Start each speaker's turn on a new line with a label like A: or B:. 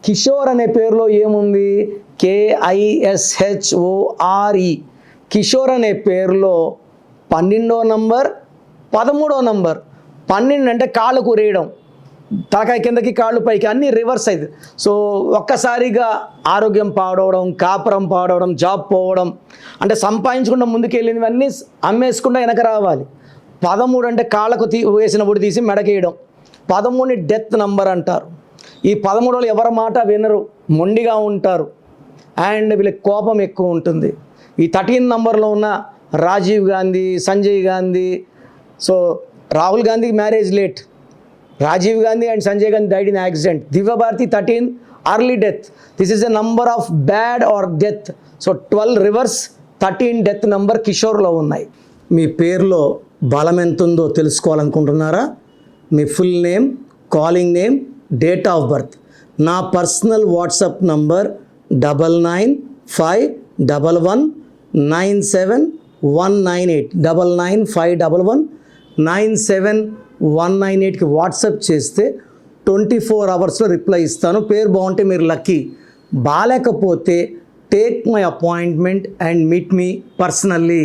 A: కిషోర్ అనే పేరులో ఏముంది? KISHORE. కిషోర్ అనే పేరులో 12వ నంబర్, 13వ నంబర్. 12 అంటే కాళ్ళు కూరేయడం, తలకాయ కిందకి కాళ్ళు పైకి, అన్నీ రివర్స్ అయింది. సో ఒక్కసారిగా ఆరోగ్యం పాడవడం, కాపురం పాడవడం, జాబ్ పోవడం, అంటే సంపాదించకుండా ముందుకెళ్ళినవన్నీ అమ్మేసుకుంటూ వెనక రావాలి. 13 అంటే కాళ్ళకు వేసినప్పుడు తీసి మెడకేయడం. 13ని డెత్ నంబర్ అంటారు. ఈ 13 ఎవరి మాట వినరు, మొండిగా ఉంటారు, అండ్ వీళ్ళకి కోపం ఎక్కువ ఉంటుంది. ఈ 13 నంబర్లో ఉన్న Rajiv Gandhi, Sanjay Gandhi, so Rahul Gandhi marriage late, Rajiv Gandhi and Sanjay Gandhi died in accident. Divya Bharti 13 early death. This is a number of bad or death. So 12 reverse, 13 death number కిషోర్లో ఉన్నాయి. మీ పేరులో బలం ఎంత ఉందో తెలుసుకోవాలనుకుంటున్నారా? మీ full name, calling name, date of birth. నా పర్సనల్ వాట్సాప్ నంబర్ 9951197198 9951197198కి వాట్సాప్ చేస్తే 24 అవర్స్లో రిప్లై ఇస్తాను. పేరు బాగుంటే మీరు లక్కీ, బాలేకపోతే take my appointment and meet మీ పర్సనల్లీ.